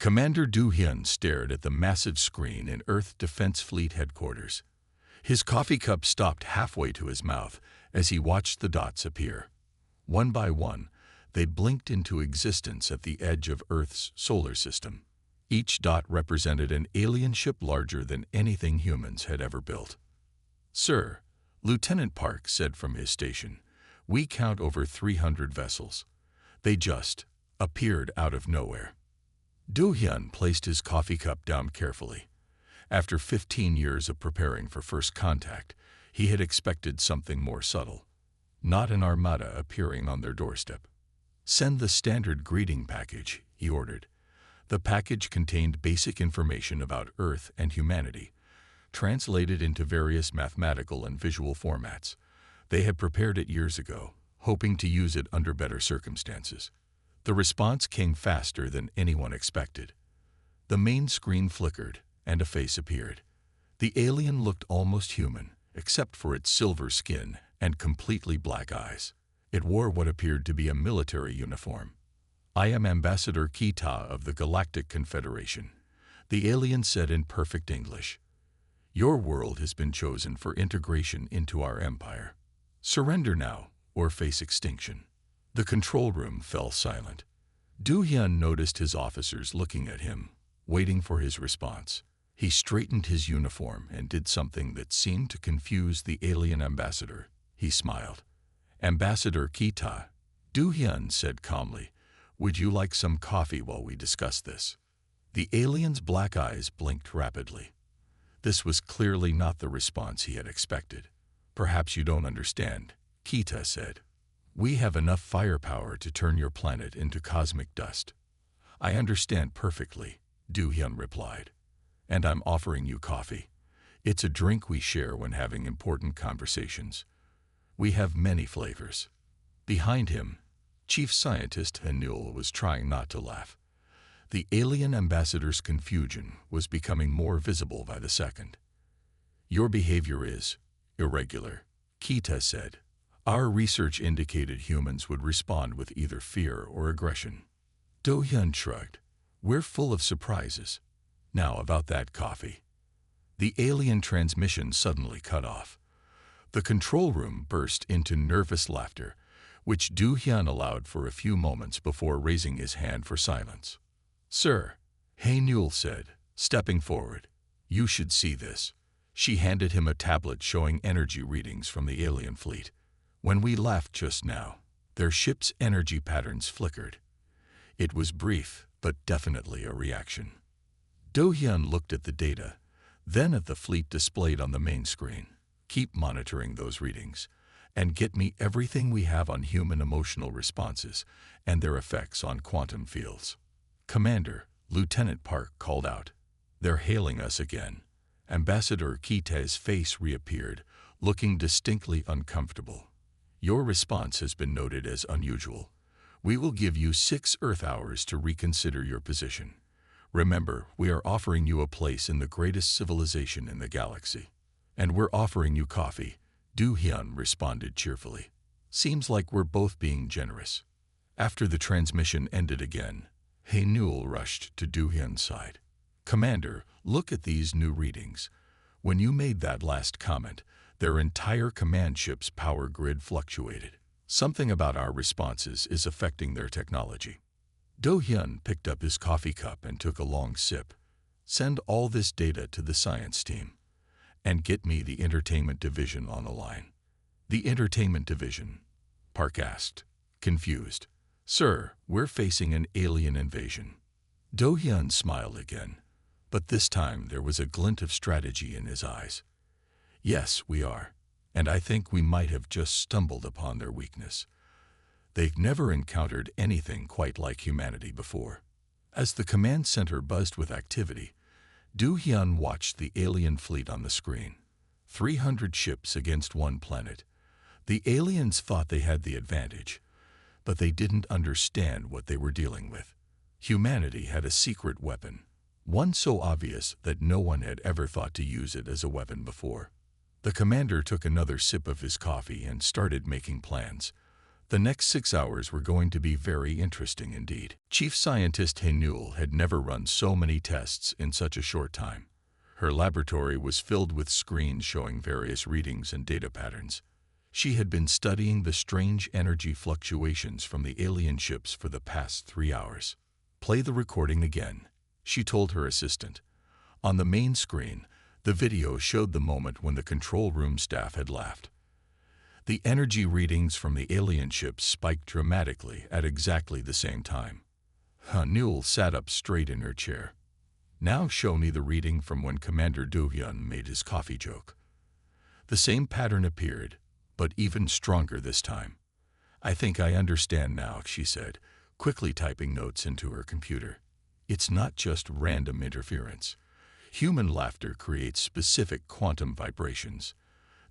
Commander Du Hyun stared at the massive screen in Earth Defense Fleet headquarters. His coffee cup stopped halfway to his mouth as he watched the dots appear. One by one, they blinked into existence at the edge of Earth's solar system. Each dot represented an alien ship larger than anything humans had ever built. "Sir," Lieutenant Park said from his station, "we count over 300 vessels. They just appeared out of nowhere." Do Hyun placed his coffee cup down carefully. After 15 years of preparing for first contact, he had expected something more subtle. Not an armada appearing on their doorstep. "Send the standard greeting package," he ordered. The package contained basic information about Earth and humanity, translated into various mathematical and visual formats. They had prepared it years ago, hoping to use it under better circumstances. The response came faster than anyone expected. The main screen flickered, and a face appeared. The alien looked almost human, except for its silver skin and completely black eyes. It wore what appeared to be a military uniform. "I am Ambassador Kita of the Galactic Confederation," the alien said in perfect English. "Your world has been chosen for integration into our empire. Surrender now, or face extinction." The control room fell silent. Du Hyun noticed his officers looking at him, waiting for his response. He straightened his uniform and did something that seemed to confuse the alien ambassador. He smiled. "Ambassador Kita," Du Hyun said calmly, "would you like some coffee while we discuss this?" The alien's black eyes blinked rapidly. This was clearly not the response he had expected. "Perhaps you don't understand," Kita said. "We have enough firepower to turn your planet into cosmic dust." "I understand perfectly," Du Hyun replied. "And I'm offering you coffee. It's a drink we share when having important conversations. We have many flavors." Behind him, Chief Scientist Hanul was trying not to laugh. The alien ambassador's confusion was becoming more visible by the second. "Your behavior is irregular," Kita said. "Our research indicated humans would respond with either fear or aggression." Do Hyun shrugged. "We're full of surprises. Now about that coffee." The alien transmission suddenly cut off. The control room burst into nervous laughter, which Du Hyun allowed for a few moments before raising his hand for silence. "Sir," Hae-Nul said, stepping forward, "you should see this." She handed him a tablet showing energy readings from the alien fleet. "When we laughed just now, their ship's energy patterns flickered." It was brief, but definitely a reaction. Do Hyun looked at the data, then at the fleet displayed on the main screen. "Keep monitoring those readings, and get me everything we have on human emotional responses and their effects on quantum fields." "Commander," Lieutenant Park called out. "They're hailing us again." Ambassador Kita's face reappeared, looking distinctly uncomfortable. "Your response has been noted as unusual. We will give you 6 Earth hours to reconsider your position. Remember, we are offering you a place in the greatest civilization in the galaxy. And we're offering you coffee," Du Hyun responded cheerfully. "Seems like we're both being generous." After the transmission ended again, Hae-Nul rushed to Du Hyun's side. "Commander, look at these new readings. When you made that last comment, their entire command ship's power grid fluctuated. Something about our responses is affecting their technology." Do Hyun picked up his coffee cup and took a long sip. "Send all this data to the science team. And get me the entertainment division on the line." "The entertainment division?" Park asked, confused. "Sir, we're facing an alien invasion." Do Hyun smiled again, but this time there was a glint of strategy in his eyes. "Yes, we are, and I think we might have just stumbled upon their weakness. They've never encountered anything quite like humanity before." As the command center buzzed with activity, Du Hyun watched the alien fleet on the screen. 300 ships against one planet. The aliens thought they had the advantage, but they didn't understand what they were dealing with. Humanity had a secret weapon, one so obvious that no one had ever thought to use it as a weapon before. The commander took another sip of his coffee and started making plans. The next 6 hours were going to be very interesting indeed. Chief Scientist Hainul had never run so many tests in such a short time. Her laboratory was filled with screens showing various readings and data patterns. She had been studying the strange energy fluctuations from the alien ships for the past 3 hours. "Play the recording again," she told her assistant. On the main screen, the video showed the moment when the control room staff had laughed. The energy readings from the alien ships spiked dramatically at exactly the same time. Hainul sat up straight in her chair. "Now show me the reading from when Commander Do-hyun made his coffee joke." The same pattern appeared, but even stronger this time. "I think I understand now," she said, quickly typing notes into her computer. "It's not just random interference. Human laughter creates specific quantum vibrations.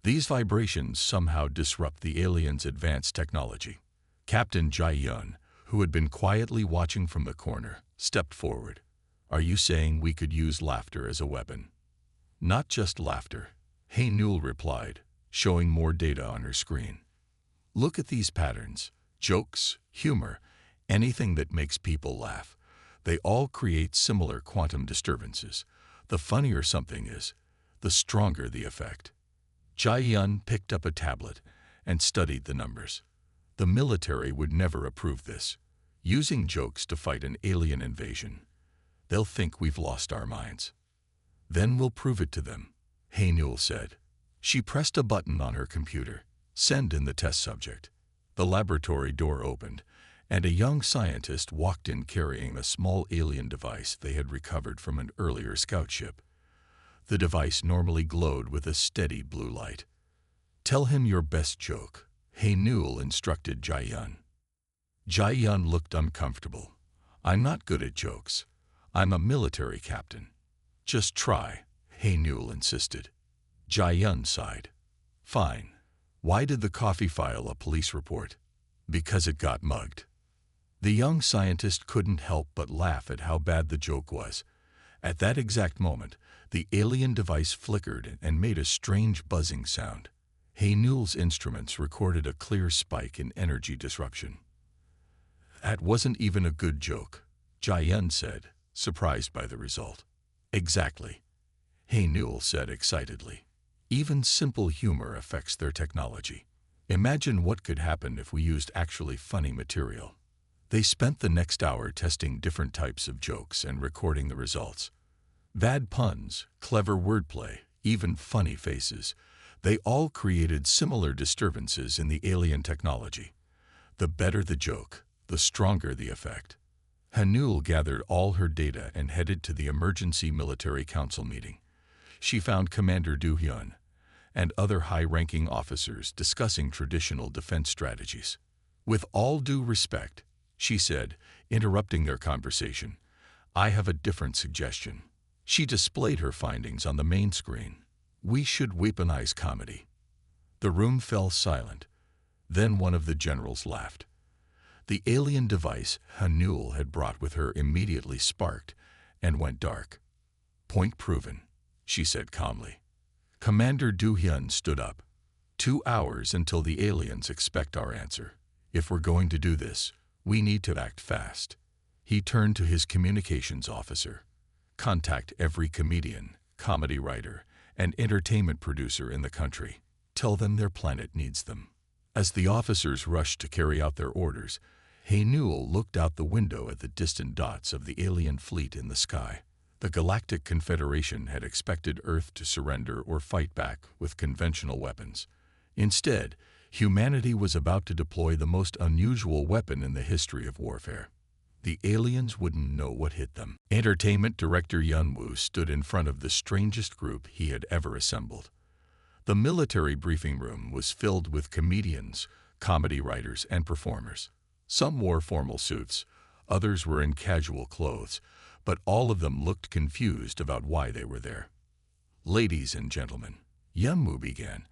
These vibrations somehow disrupt the aliens' advanced technology." Captain Jae-yun, who had been quietly watching from the corner, stepped forward. "Are you saying we could use laughter as a weapon?" "Not just laughter," Hainul replied, showing more data on her screen. "Look at these patterns. Jokes, humor, anything that makes people laugh. They all create similar quantum disturbances. The funnier something is, the stronger the effect." Jae-yun picked up a tablet and studied the numbers. "The military would never approve this. Using jokes to fight an alien invasion. They'll think we've lost our minds." "Then we'll prove it to them," Hainul said. She pressed a button on her computer. "Send in the test subject." The laboratory door opened, and a young scientist walked in carrying a small alien device they had recovered from an earlier scout ship. The device normally glowed with a steady blue light. "Tell him your best joke," Hainul instructed Jae-yun. Jae-yun looked uncomfortable. "I'm not good at jokes. I'm a military captain." "Just try," Hainul insisted. Jae-yun sighed. "Fine. Why did the coffee file a police report?" "Because it got mugged." The young scientist couldn't help but laugh at how bad the joke was. At that exact moment, the alien device flickered and made a strange buzzing sound. Hainul's instruments recorded a clear spike in energy disruption. "That wasn't even a good joke," Jae-yun said, surprised by the result. "Exactly," Hainul said excitedly. "Even simple humor affects their technology. Imagine what could happen if we used actually funny material." They spent the next hour testing different types of jokes and recording the results. Bad puns, clever wordplay, even funny faces. They all created similar disturbances in the alien technology. The better the joke, the stronger the effect. Hainul gathered all her data and headed to the Emergency Military Council meeting. She found Commander Do-hyun and other high-ranking officers discussing traditional defense strategies. "With all due respect," she said, interrupting their conversation, "I have a different suggestion." She displayed her findings on the main screen. "We should weaponize comedy." The room fell silent. Then one of the generals laughed. The alien device Hainul had brought with her immediately sparked and went dark. "Point proven," she said calmly. Commander Do-hyun stood up. 2 hours until the aliens expect our answer. If we're going to do this, we need to act fast." He turned to his communications officer. "Contact every comedian, comedy writer, and entertainment producer in the country. Tell them their planet needs them." As the officers rushed to carry out their orders, Hainul looked out the window at the distant dots of the alien fleet in the sky. The Galactic Confederation had expected Earth to surrender or fight back with conventional weapons. Instead, humanity was about to deploy the most unusual weapon in the history of warfare. The aliens wouldn't know what hit them. Entertainment Director Yun-woo stood in front of the strangest group he had ever assembled. The military briefing room was filled with comedians, comedy writers, and performers. Some wore formal suits, others were in casual clothes, but all of them looked confused about why they were there. "Ladies and gentlemen," Yun-woo began,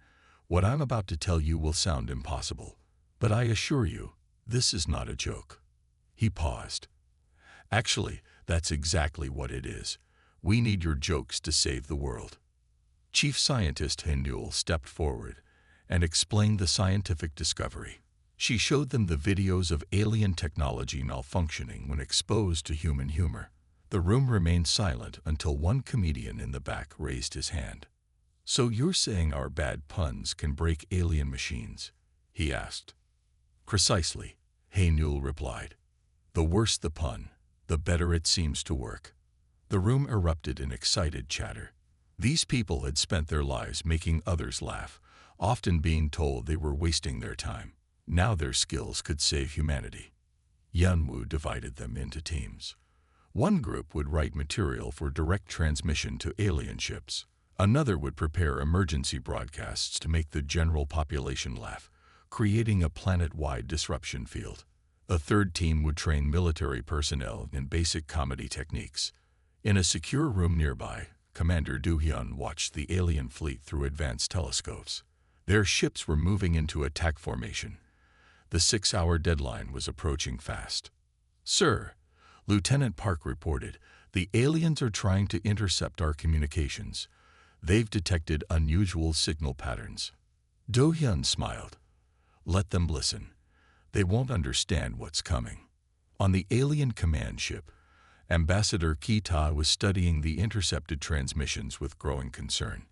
"what I'm about to tell you will sound impossible, but I assure you, this is not a joke." He paused. "Actually, that's exactly what it is. We need your jokes to save the world." Chief Scientist Hainul stepped forward and explained the scientific discovery. She showed them the videos of alien technology malfunctioning when exposed to human humor. The room remained silent until one comedian in the back raised his hand. "So you're saying our bad puns can break alien machines?" he asked. "Precisely," Haynul replied. "The worse the pun, the better it seems to work." The room erupted in excited chatter. These people had spent their lives making others laugh, often being told they were wasting their time. Now their skills could save humanity. Yanwu divided them into teams. One group would write material for direct transmission to alien ships. Another would prepare emergency broadcasts to make the general population laugh, creating a planet-wide disruption field. A third team would train military personnel in basic comedy techniques. In a secure room nearby, Commander Do-hyun watched the alien fleet through advanced telescopes. Their ships were moving into attack formation. The 6-hour deadline was approaching fast. "Sir," Lieutenant Park reported, "the aliens are trying to intercept our communications. They've detected unusual signal patterns." Do-hyun smiled. "Let them listen. They won't understand what's coming." On the alien command ship, Ambassador Kita was studying the intercepted transmissions with growing concern.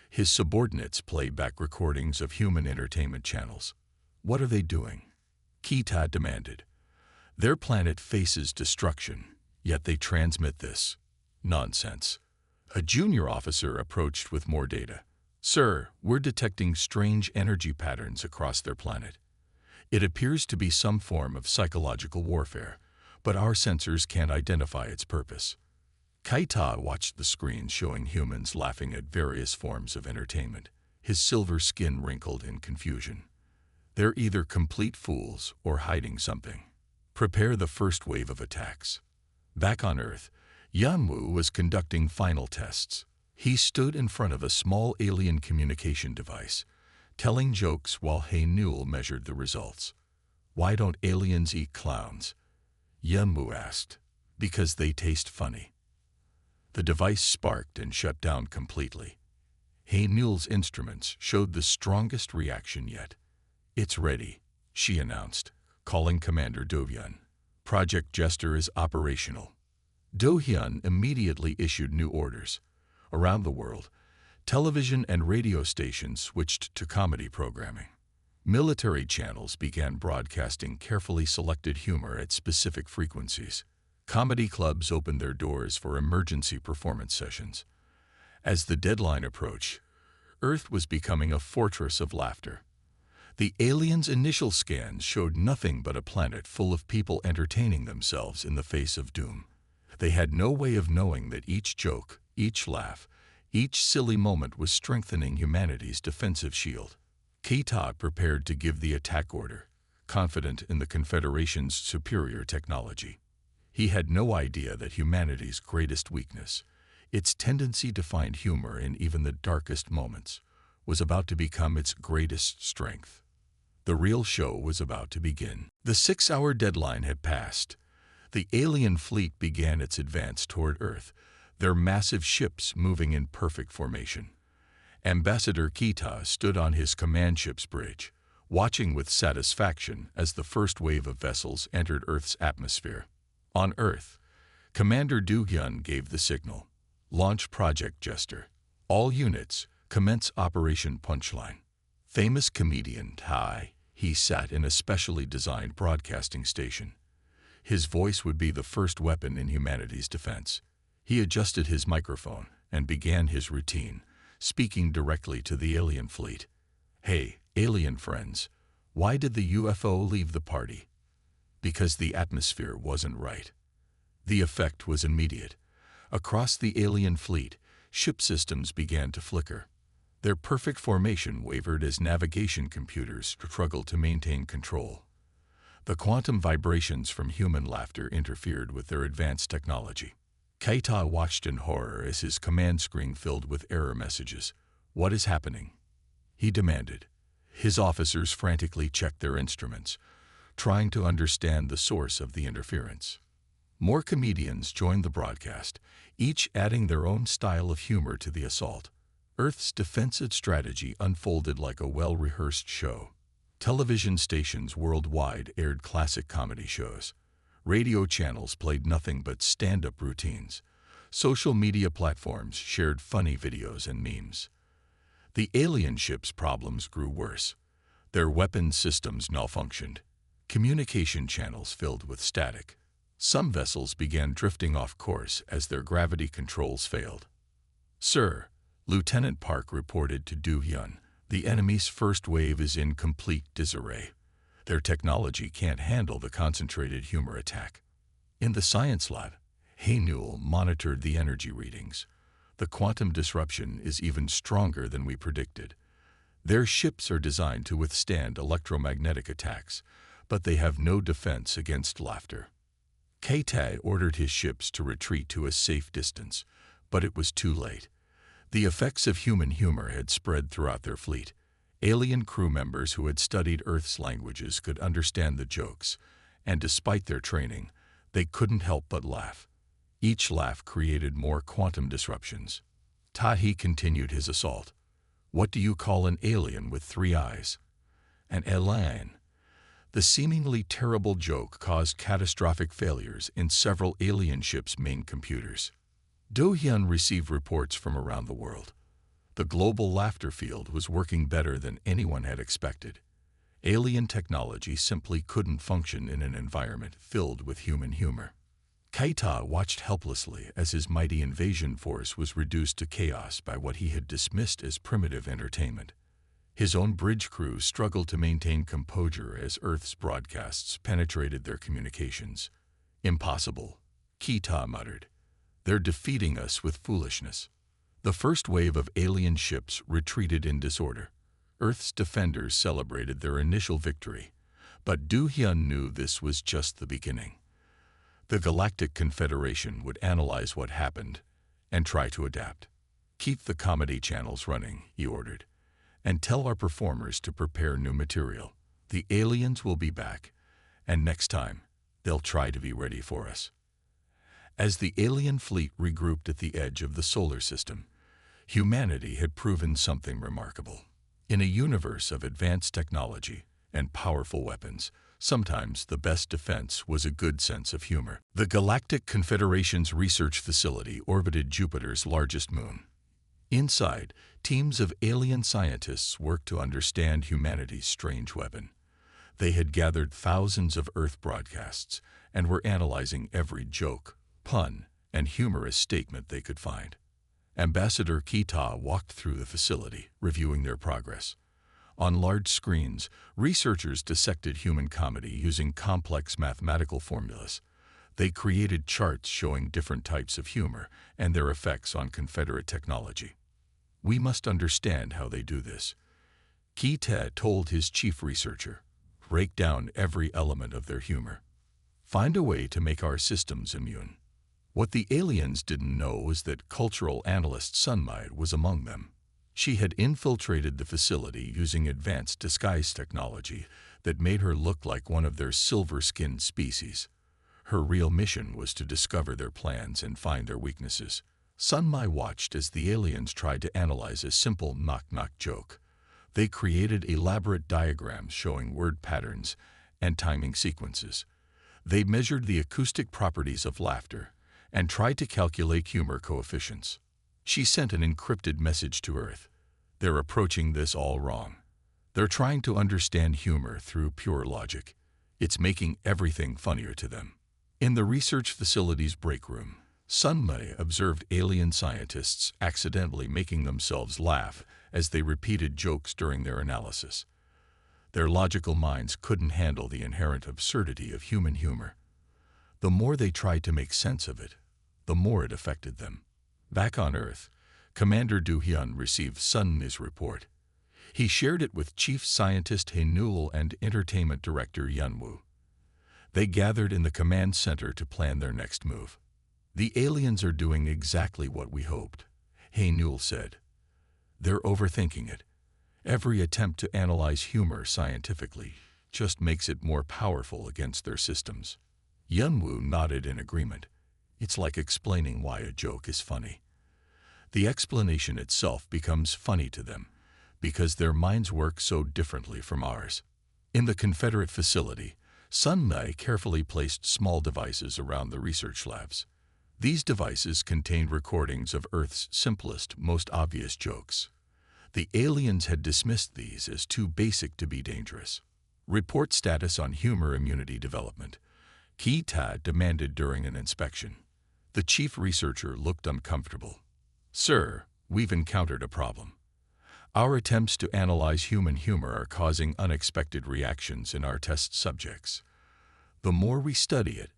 His subordinates played back recordings of human entertainment channels. "What are they doing?" Kita demanded. "Their planet faces destruction, yet they transmit this. Nonsense." A junior officer approached with more data. "Sir, we're detecting strange energy patterns across their planet. It appears to be some form of psychological warfare, but our sensors can't identify its purpose." Kaita watched the screen showing humans laughing at various forms of entertainment. His silver skin wrinkled in confusion. "They're either complete fools or hiding something. Prepare the first wave of attacks." Back on Earth, Yanwu was conducting final tests. He stood in front of a small alien communication device, telling jokes while Haynul measured the results. "Why don't aliens eat clowns?" Yanwu asked. "Because they taste funny." The device sparked and shut down completely. Haynul's instruments showed the strongest reaction yet. "It's ready," she announced, calling Commander Do-hyun. "Project Jester is operational." Do-hyun immediately issued new orders. Around the world, television and radio stations switched to comedy programming. Military channels began broadcasting carefully selected humor at specific frequencies. Comedy clubs opened their doors for emergency performance sessions. As the deadline approached, Earth was becoming a fortress of laughter. The aliens' initial scans showed nothing but a planet full of people entertaining themselves in the face of doom. They had no way of knowing that each joke, each laugh, each silly moment was strengthening humanity's defensive shield. Kita prepared to give the attack order, confident in the Confederation's superior technology. He had no idea that humanity's greatest weakness, its tendency to find humor in even the darkest moments, was about to become its greatest strength. The real show was about to begin. The 6-hour deadline had passed. The alien fleet began its advance toward Earth, their massive ships moving in perfect formation. Ambassador Kita stood on his command ship's bridge, watching with satisfaction as the first wave of vessels entered Earth's atmosphere. On Earth, Commander Do-hyun gave the signal. "Launch Project Jester. All units, commence Operation Punchline." Famous comedian Tai, he sat in a specially designed broadcasting station. His voice would be the first weapon in humanity's defense. He adjusted his microphone and began his routine, speaking directly to the alien fleet. "Hey, alien friends, why did the UFO leave the party?" "Because the atmosphere wasn't right." The effect was immediate. Across the alien fleet, ship systems began to flicker. Their perfect formation wavered as navigation computers struggled to maintain control. The quantum vibrations from human laughter interfered with their advanced technology. Kaita watched in horror as his command screen filled with error messages. "What is happening?" he demanded. His officers frantically checked their instruments, trying to understand the source of the interference. More comedians joined the broadcast, each adding their own style of humor to the assault. Earth's defensive strategy unfolded like a well-rehearsed show. Television stations worldwide aired classic comedy shows. Radio channels played nothing but stand-up routines. Social media platforms shared funny videos and memes. The alien ships' problems grew worse. Their weapons systems malfunctioned. Communication channels filled with static. Some vessels began drifting off course as their gravity controls failed. "Sir," Lieutenant Park reported to Do-hyun, "the enemy's first wave is in complete disarray. Their technology can't handle the concentrated humor attack." In the science lab, Hae-Newell monitored the energy readings. "The quantum disruption is even stronger than we predicted. Their ships are designed to withstand electromagnetic attacks, but they have no defense against laughter." K-Tai ordered his ships to retreat to a safe distance, but it was too late. The effects of human humor had spread throughout their fleet. Alien crew members who had studied Earth's languages could understand the jokes, and despite their training, they couldn't help but laugh. Each laugh created more quantum disruptions. Tahi continued his assault. "What do you call an alien with 3 eyes?" "An alien." The seemingly terrible joke caused catastrophic failures in several alien ships' main computers. Do-hyun received reports from around the world. The global laughter field was working better than anyone had expected. Alien technology simply couldn't function in an environment filled with human humor. Kaita watched helplessly as his mighty invasion force was reduced to chaos by what he had dismissed as primitive entertainment. His own bridge crew struggled to maintain composure as Earth's broadcasts penetrated their communications. "Impossible," Kita muttered. "They're defeating us with foolishness." The first wave of alien ships retreated in disorder. Earth's defenders celebrated their initial victory, but Do-hyun knew this was just the beginning. The Galactic Confederation would analyze what happened and try to adapt. "Keep the comedy channels running," he ordered, "and tell our performers to prepare new material. The aliens will be back, and next time, they'll try to be ready for us." As the alien fleet regrouped at the edge of the solar system, humanity had proven something remarkable. In a universe of advanced technology and powerful weapons, sometimes the best defense was a good sense of humor. The Galactic Confederation's research facility orbited Jupiter's largest moon. Inside, teams of alien scientists worked to understand humanity's strange weapon. They had gathered thousands of Earth broadcasts and were analyzing every joke, pun, and humorous statement they could find. Ambassador Kita walked through the facility, reviewing their progress. On large screens, researchers dissected human comedy using complex mathematical formulas. They created charts showing different types of humor and their effects on Confederate technology. "We must understand how they do this," Kita told his chief researcher. "Break down every element of their humor. Find a way to make our systems immune." What the aliens didn't know was that cultural analyst Sunmai was among them. She had infiltrated the facility using advanced disguise technology that made her look like one of their silver-skinned species. Her real mission was to discover their plans and find their weaknesses. Sunmai watched as the aliens tried to analyze a simple knock-knock joke. They created elaborate diagrams showing word patterns and timing sequences. They measured the acoustic properties of laughter and tried to calculate humor coefficients. She sent an encrypted message to Earth. "They're approaching this all wrong. They're trying to understand humor through pure logic. It's making everything funnier to them." In the research facility's break room, Sunmai observed alien scientists accidentally making themselves laugh as they repeated jokes during their analysis. Their logical minds couldn't handle the inherent absurdity of human humor. The more they tried to make sense of it, the more it affected them. Back on Earth, Commander Do-hyun received Sunmai's report. He shared it with Chief Scientist Hae-Newell and Entertainment Director Yeon-woo. They gathered in the command center to plan their next move. "The aliens are doing exactly what we hoped," Hae-Newell said. "They're overthinking it. Every attempt to analyze humor scientifically just makes it more powerful against their systems." Yeon-woo nodded in agreement. It's like explaining why a joke is funny. The explanation itself becomes funny to them, because their minds work so differently from ours. In the Confederate facility, Sun Mai carefully placed small devices around the research labs. These devices contained recordings of Earth's simplest, most obvious jokes. The aliens had dismissed these as too basic to be dangerous. Report status on humor immunity development, Kita demanded during an inspection. The chief researcher looked uncomfortable. Sir, we've encountered a problem. Our attempts to analyze human humor are causing unexpected reactions in our test subjects. The more we study it,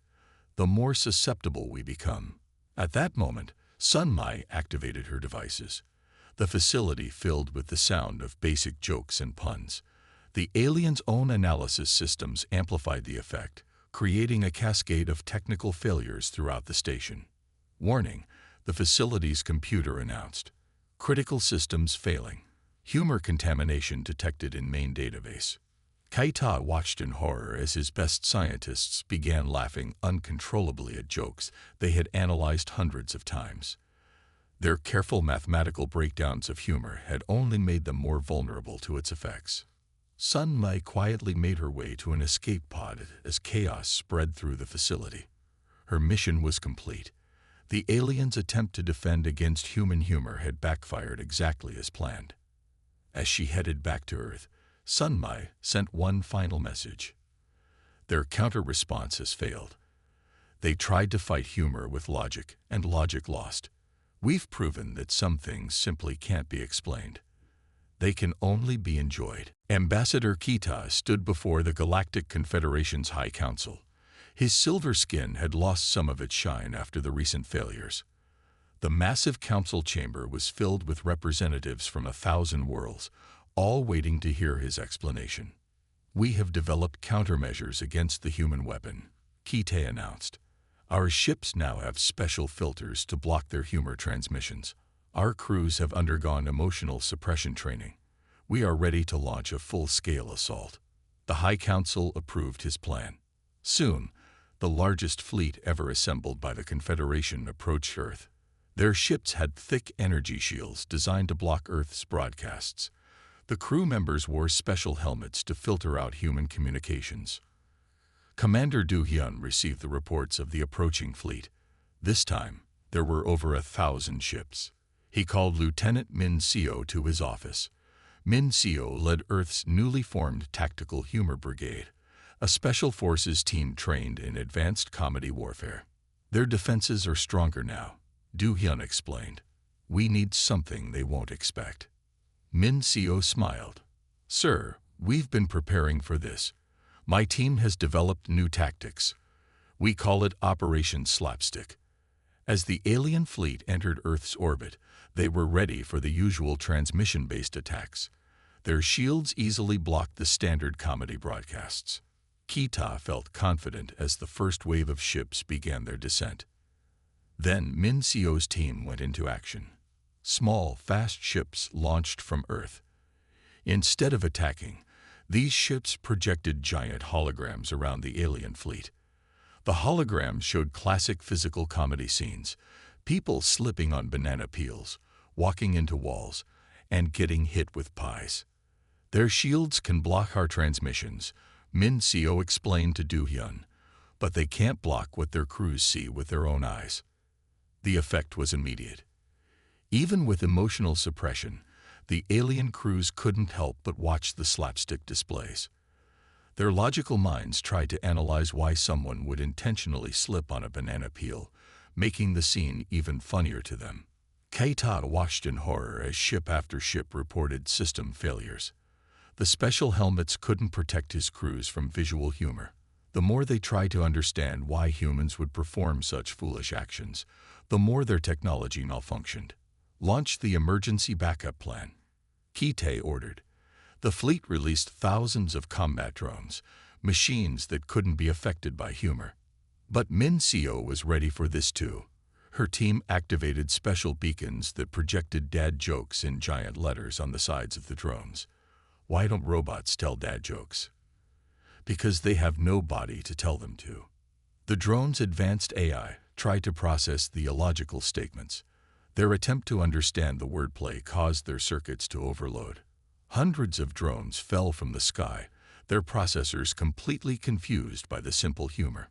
the more susceptible we become. At that moment, Sun Mai activated her devices. The facility filled with the sound of basic jokes and puns. The aliens' own analysis systems amplified the effect, creating a cascade of technical failures throughout the station. Warning, the facility's computer announced. Critical systems failing. Humor contamination detected in main database. Kaita watched in horror as his best scientists began laughing uncontrollably at jokes they had analyzed hundreds of times. Their careful mathematical breakdowns of humor had only made them more vulnerable to its effects. Sun Mai quietly made her way to an escape pod as chaos spread through the facility. Her mission was complete. The aliens' attempt to defend against human humor had backfired exactly as planned. As she headed back to Earth, Sun Mai sent one final message. Their counter-response has failed. They tried to fight humor with logic, and logic lost. We've proven that some things simply can't be explained. They can only be enjoyed. Ambassador Kita stood before the Galactic Confederation's High Council. His silver skin had lost some of its shine after the recent failures. The massive council chamber was filled with representatives from 1,000 worlds, all waiting to hear his explanation. We have developed countermeasures against the human weapon, Kita announced. Our ships now have special filters to block their humor transmissions. Our crews have undergone emotional suppression training. We are ready to launch a full-scale assault. The High Council approved his plan. Soon, the largest fleet ever assembled by the Confederation approached Earth. Their ships had thick energy shields designed to block Earth's broadcasts. The crew members wore special helmets to filter out human communications. Commander Du Hyun received the reports of the approaching fleet. This time, there were over 1,000 ships. He called Lieutenant Min Seo to his office. Min Seo led Earth's newly formed Tactical Humor Brigade, a special forces team trained in advanced comedy warfare. Their defenses are stronger now, Du Hyun explained. We need something they won't expect. Min Seo smiled. Sir, we've been preparing for this. My team has developed new tactics. We call it Operation Slapstick. As the alien fleet entered Earth's orbit, they were ready for the usual transmission-based attacks. Their shields easily blocked the standard comedy broadcasts. Kita felt confident as the first wave of ships began their descent. Then Min Seo's team went into action. Small, fast ships launched from Earth. Instead of attacking, these ships projected giant holograms around the alien fleet. The holograms showed classic physical comedy scenes, people slipping on banana peels, walking into walls, and getting hit with pies. Their shields can block our transmissions, Min Seo explained to Du Hyun, but they can't block what their crews see with their own eyes. The effect was immediate. Even with emotional suppression, the alien crews couldn't help but watch the slapstick displays. Their logical minds tried to analyze why someone would intentionally slip on a banana peel, making the scene even funnier to them. Keita watched in horror as ship after ship reported system failures. The special helmets couldn't protect his crews from visual humor. The more they tried to understand why humans would perform such foolish actions, the more their technology malfunctioned. Launch the emergency backup plan, Kite ordered. The fleet released thousands of combat drones, machines that couldn't be affected by humor. But Min Seo was ready for this too. Her team activated special beacons that projected dad jokes in giant letters on the sides of the drones. Why don't robots tell dad jokes? Because they have no body to tell them to. The drone's advanced AI tried to process the illogical statements. Their attempt to understand the wordplay caused their circuits to overload. Hundreds of drones fell from the sky, their processors completely confused by the simple humor.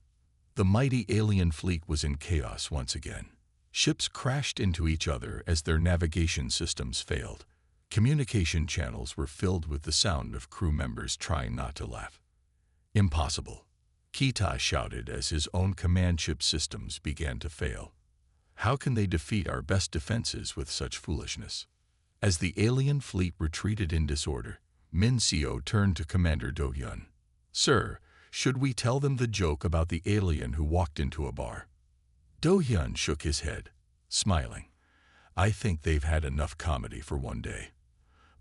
The mighty alien fleet was in chaos once again. Ships crashed into each other as their navigation systems failed. Communication channels were filled with the sound of crew members trying not to laugh. "Impossible," Kita shouted as his own command ship systems began to fail. "How can they defeat our best defenses with such foolishness?" As the alien fleet retreated in disorder, Min Seo turned to Commander Do-hyun. "Sir, should we tell them the joke about the alien who walked into a bar?" Do-hyun shook his head, smiling. "I think they've had enough comedy for one day.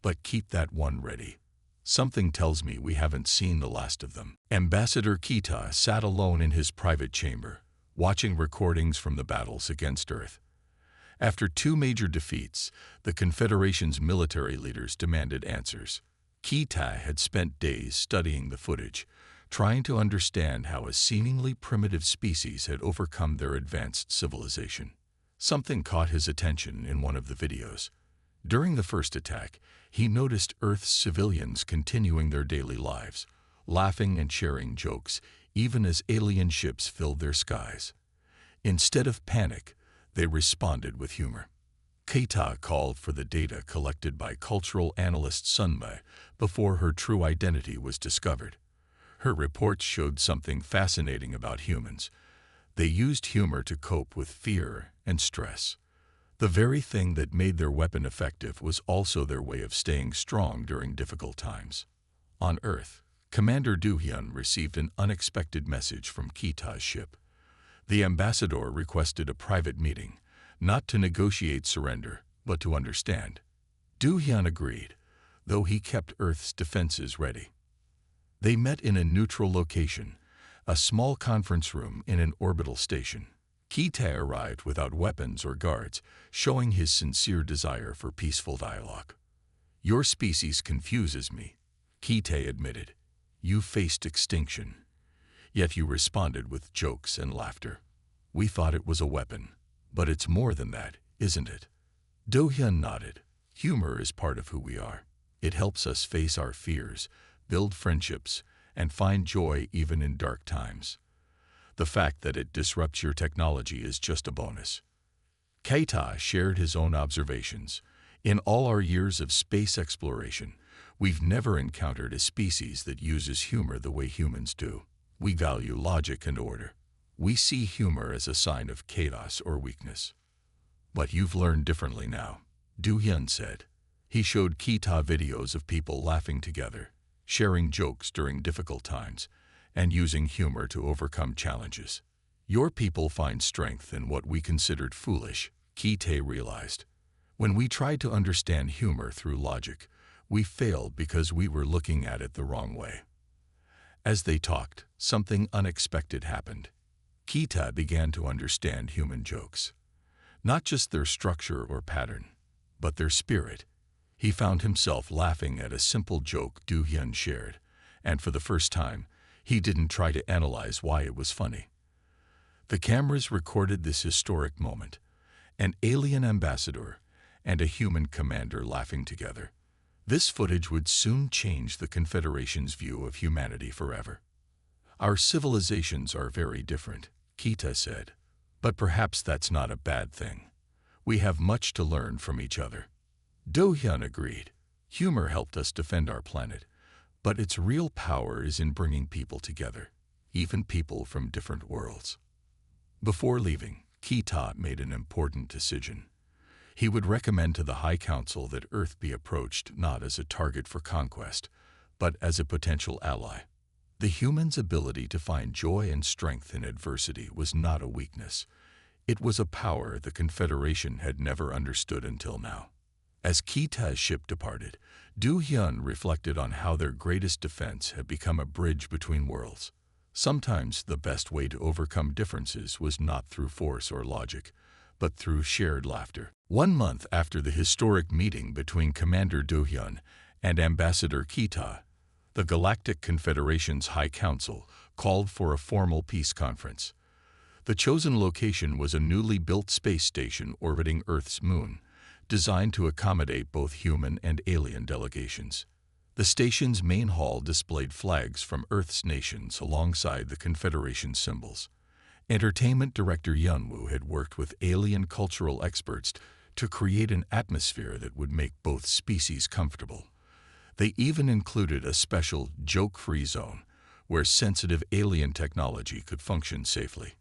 But keep that one ready. Something tells me we haven't seen the last of them." Ambassador Kita sat alone in his private chamber, watching recordings from the battles against Earth. After 2 major defeats, the Confederation's military leaders demanded answers. Kita had spent days studying the footage, trying to understand how a seemingly primitive species had overcome their advanced civilization. Something caught his attention in one of the videos. During the first attack, he noticed Earth's civilians continuing their daily lives, laughing and sharing jokes, even as alien ships filled their skies. Instead of panic, they responded with humor. Keita called for the data collected by cultural analyst Sunbae before her true identity was discovered. Her reports showed something fascinating about humans. They used humor to cope with fear and stress. The very thing that made their weapon effective was also their way of staying strong during difficult times. On Earth, Commander Do-hyun received an unexpected message from Keita's ship. The ambassador requested a private meeting, not to negotiate surrender, but to understand. Do-hyun agreed, though he kept Earth's defenses ready. They met in a neutral location, a small conference room in an orbital station. Keita arrived without weapons or guards, showing his sincere desire for peaceful dialogue. "Your species confuses me," Keita admitted. "You faced extinction, yet you responded with jokes and laughter. We thought it was a weapon, but it's more than that, isn't it?" Do-hyun nodded. "Humor is part of who we are. It helps us face our fears, build friendships, and find joy even in dark times. The fact that it disrupts your technology is just a bonus." Keita shared his own observations. "In all our years of space exploration, we've never encountered a species that uses humor the way humans do. We value logic and order. We see humor as a sign of chaos or weakness." "But you've learned differently now," Do-hyun said. He showed Keita videos of people laughing together, sharing jokes during difficult times, and using humor to overcome challenges. "Your people find strength in what we considered foolish," Keita realized. "When we tried to understand humor through logic, we failed because we were looking at it the wrong way." As they talked, something unexpected happened. Keita began to understand human jokes. Not just their structure or pattern, but their spirit. He found himself laughing at a simple joke Do-hyun shared, and for the first time, he didn't try to analyze why it was funny. The cameras recorded this historic moment, an alien ambassador and a human commander laughing together. This footage would soon change the Confederation's view of humanity forever. "Our civilizations are very different," Keita said, "but perhaps that's not a bad thing. We have much to learn from each other." Do-hyun agreed. "Humor helped us defend our planet, but its real power is in bringing people together, even people from different worlds." Before leaving, Keita made an important decision. He would recommend to the High Council that Earth be approached not as a target for conquest, but as a potential ally. The humans' ability to find joy and strength in adversity was not a weakness. It was a power the Confederation had never understood until now. As Keita's ship departed, Do-hyun reflected on how their greatest defense had become a bridge between worlds. Sometimes the best way to overcome differences was not through force or logic, but through shared laughter. 1 month after the historic meeting between Commander Do-hyun and Ambassador Keita, the Galactic Confederation's High Council called for a formal peace conference. The chosen location was a newly built space station orbiting Earth's moon, designed to accommodate both human and alien delegations. The station's main hall displayed flags from Earth's nations alongside the Confederation symbols. Entertainment director Yunwoo had worked with alien cultural experts to create an atmosphere that would make both species comfortable. They even included a special joke-free zone where sensitive alien technology could function safely.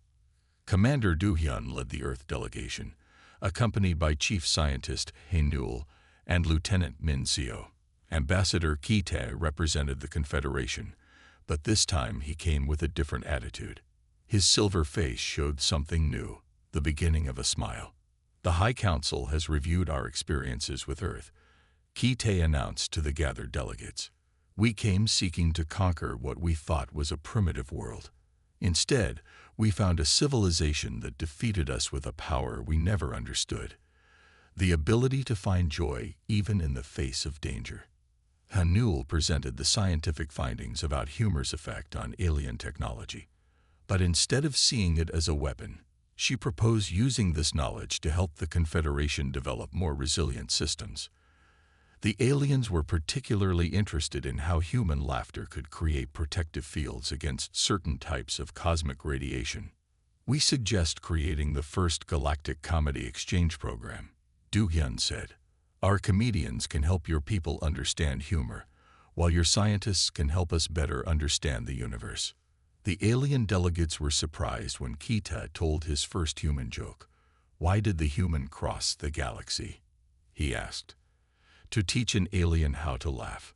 Commander Do-hyun led the Earth delegation, accompanied by Chief Scientist Hae-Nul and Lieutenant Min-seo. Ambassador Ki-tae represented the Confederation, but this time he came with a different attitude. His silver face showed something new, the beginning of a smile. "The High Council has reviewed our experiences with Earth," Ki-tae announced to the gathered delegates. "We came seeking to conquer what we thought was a primitive world. Instead, we found a civilization that defeated us with a power we never understood. The ability to find joy even in the face of danger." Hae-Nul presented the scientific findings about humor's effect on alien technology. But instead of seeing it as a weapon, she proposed using this knowledge to help the Confederation develop more resilient systems. The aliens were particularly interested in how human laughter could create protective fields against certain types of cosmic radiation. "We suggest creating the first galactic comedy exchange program," Do-hyun said. "Our comedians can help your people understand humor, while your scientists can help us better understand the universe." The alien delegates were surprised when Ki-tae told his first human joke. "Why did the human cross the galaxy?" he asked. "To teach an alien how to laugh."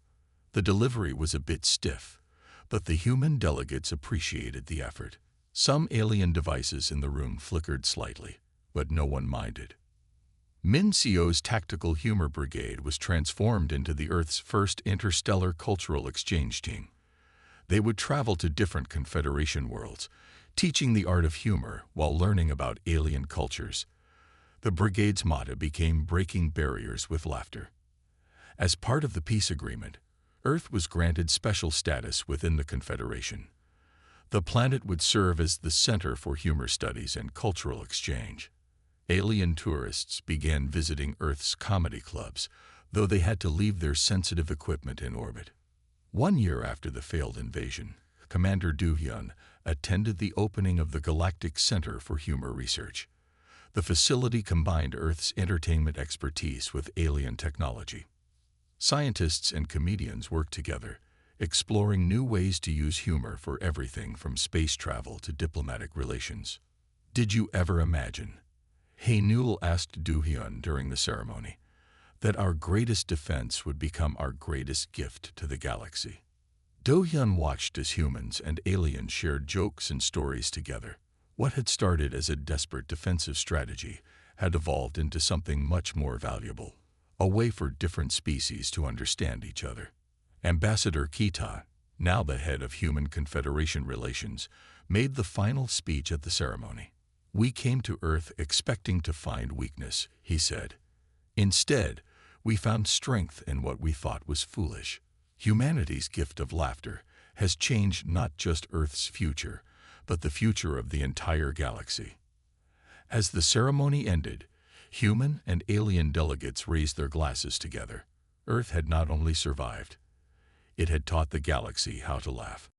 The delivery was a bit stiff, but the human delegates appreciated the effort. Some alien devices in the room flickered slightly, but no one minded. Min-seo's Tactical Humor Brigade was transformed into the Earth's first interstellar cultural exchange team. They would travel to different Confederation worlds, teaching the art of humor while learning about alien cultures. The brigade's motto became "Breaking Barriers with Laughter." As part of the peace agreement, Earth was granted special status within the Confederation. The planet would serve as the center for humor studies and cultural exchange. Alien tourists began visiting Earth's comedy clubs, though they had to leave their sensitive equipment in orbit. 1 year after the failed invasion, Commander Do-hyun attended the opening of the Galactic Center for Humor Research. The facility combined Earth's entertainment expertise with alien technology. Scientists and comedians worked together, exploring new ways to use humor for everything from space travel to diplomatic relations. "Did you ever imagine," Hae-Nul asked Do-hyun during the ceremony, "that our greatest defense would become our greatest gift to the galaxy?" Do-hyun watched as humans and aliens shared jokes and stories together. What had started as a desperate defensive strategy had evolved into something much more valuable, a way for different species to understand each other. Ambassador Ki-tae, now the head of Human Confederation Relations, made the final speech at the ceremony. "We came to Earth expecting to find weakness," he said. "Instead, we found strength in what we thought was foolish. Humanity's gift of laughter has changed not just Earth's future, but the future of the entire galaxy." As the ceremony ended, human and alien delegates raised their glasses together. Earth had not only survived, it had taught the galaxy how to laugh.